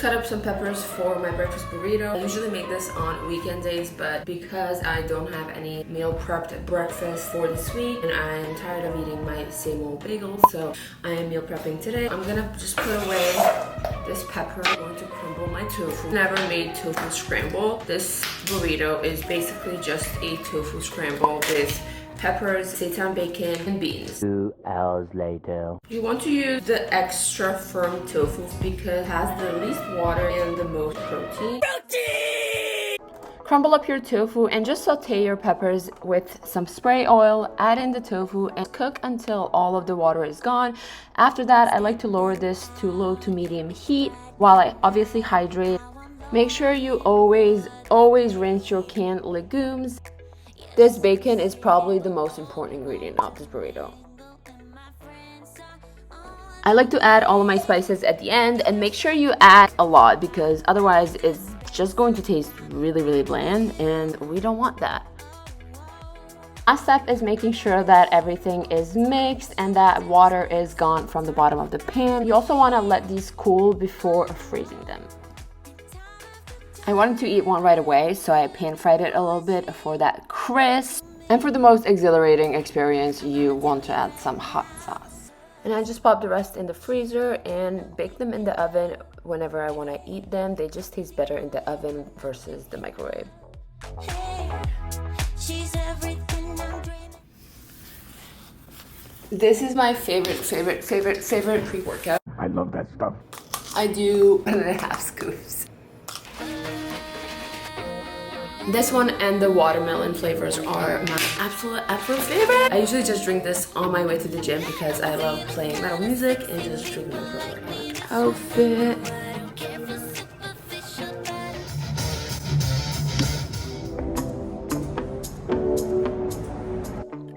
cut up some peppers for my breakfast burrito. I usually make this on weekend days, but because I don't have any meal prepped breakfast for this week and I'm tired of eating my same old bagels, so I am meal prepping today. I'm gonna just put away this pepper. I'm going to crumble my tofu. Never made tofu scramble. This burrito is basically just a tofu scramble with peppers, seitan bacon, and beans. 2 hours later. You want to use the extra firm tofu because it has the least water and the most protein. Crumble up your tofu and just saute your peppers with some spray oil. Add in the tofu and cook until all of the water is gone. After that, I like to lower this to low to medium heat while I obviously hydrate. Make sure you always rinse your canned legumes. This bacon is probably the most important ingredient of this burrito. I like to add all of my spices at the end, and make sure you add a lot because otherwise it's just going to taste really bland and we don't want that. Last step is making sure that everything is mixed and that water is gone from the bottom of the pan. You also want to let these cool before freezing them. I wanted to eat one right away, so I pan fried it a little bit for that crisp. And for the most exhilarating experience, you want to add some hot sauce. And I just popped the rest in the freezer and bake them in the oven whenever I want to eat them. They just taste better in the oven versus the microwave. This is my favorite pre-workout. I love that stuff. I do 1.5 scoops. This one and the watermelon flavors are my absolute favorite. I usually just drink this on my way to the gym because I love playing metal music and just drinking it for my outfit.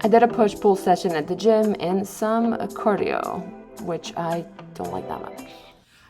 I did a push-pull session at the gym and some cardio, which I don't like that much.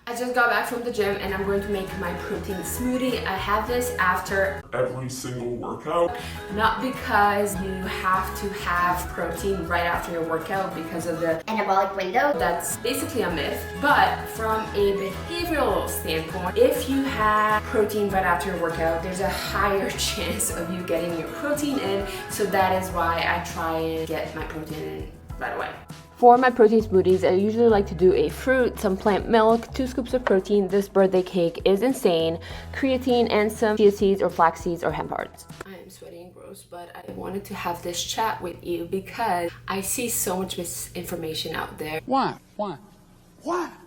I just got back from the gym and I'm going to make my protein smoothie. I have this after Every single workout. not because you have to have protein right after your workout because of the anabolic window. That's basically a myth, but from a behavioral standpoint, if you have protein right after your workout, there's a higher chance of you getting your protein in, so that is why I try and get my protein in right away. For my protein smoothies, I usually like to do a fruit, some plant milk, 2 scoops of protein. This birthday cake is insane, creatine, and some chia seeds or flax seeds or hemp hearts. I am sweaty and gross, but I wanted to have this chat with you because I see so much misinformation out there. Why?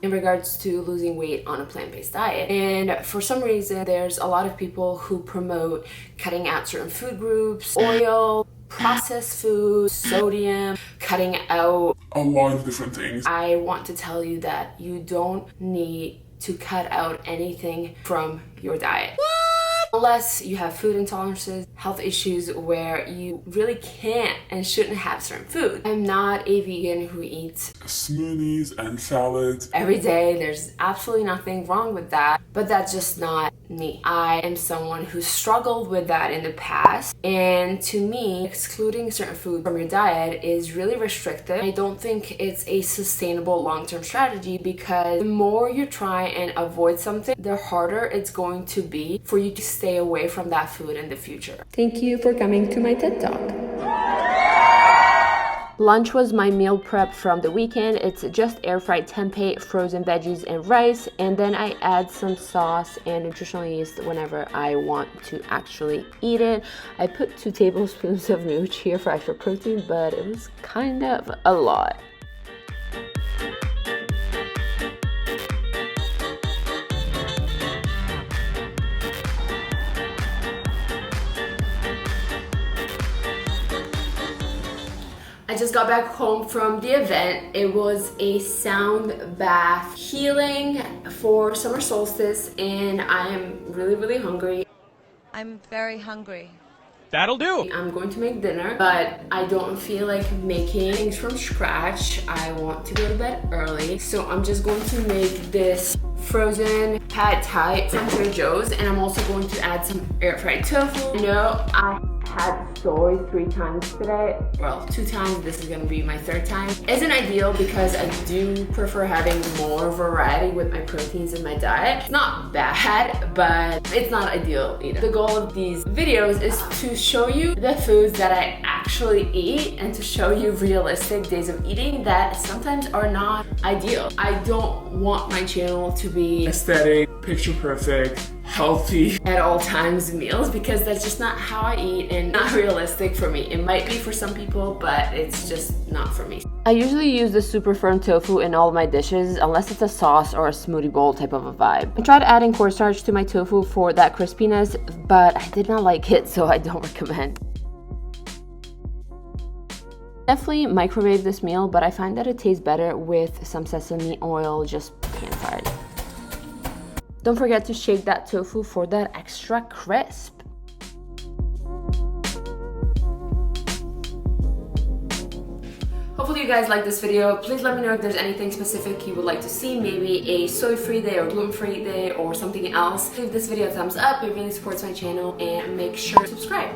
In regards to losing weight on a plant-based diet. And for some reason, there's a lot of people who promote cutting out certain food groups, oil, processed food, sodium, cutting out A lot of different things. I want to tell you that you don't need to cut out anything from your diet. Unless you have food intolerances, health issues where you really can't and shouldn't have certain food. I'm not a vegan who eats Smoothies and salads. every day. There's absolutely nothing wrong with that, but that's just not me. I am someone who struggled with that in the past, and to me, excluding certain food from your diet is really restrictive. I don't think it's a sustainable long-term strategy because the more you try and avoid something, the harder it's going to be for you to stay away from that food in the future. Thank you for coming to my TED Talk. Lunch was my meal prep from the weekend. It's just air-fried tempeh, frozen veggies, and rice, and then I add some sauce and nutritional yeast whenever I want to actually eat it. I put 2 tablespoons of nooch here for extra protein, but it was kind of a lot. I just got back home from the event. It was a sound bath healing for summer solstice, and I am really hungry. I'm very hungry. That'll do. I'm going to make dinner, but I don't feel like making things from scratch. I want to go to bed early, so I'm just going to make this frozen pad thai from Trader Joe's, and I'm also going to add some air fried tofu. I know I had soy 3 times today. Well, 2 times, this is gonna be my 3rd time. Isn't ideal because I do prefer having more variety with my proteins in my diet. It's not bad, but it's not ideal either. The goal of these videos is to show you the foods that I actually eat and to show you realistic days of eating that sometimes are not ideal. I don't want my channel to be Aesthetic, picture perfect, healthy at all times meals because that's just not how I eat and not realistic for me. It might be for some people, but it's just not for me. I usually use the super firm tofu in all of my dishes unless it's a sauce or a smoothie bowl type of a vibe. I tried adding cornstarch to my tofu for that crispiness, but I did not like it, so I don't recommend. Definitely microwave this meal, but I find that it tastes better with some sesame oil just pan fried. Don't forget to shake that tofu for that extra crisp. Hopefully you guys like this video. Please let me know if there's anything specific you would like to see, maybe a soy-free day or gluten-free day or something else. Give this video a thumbs up, it really supports my channel, and make sure to subscribe.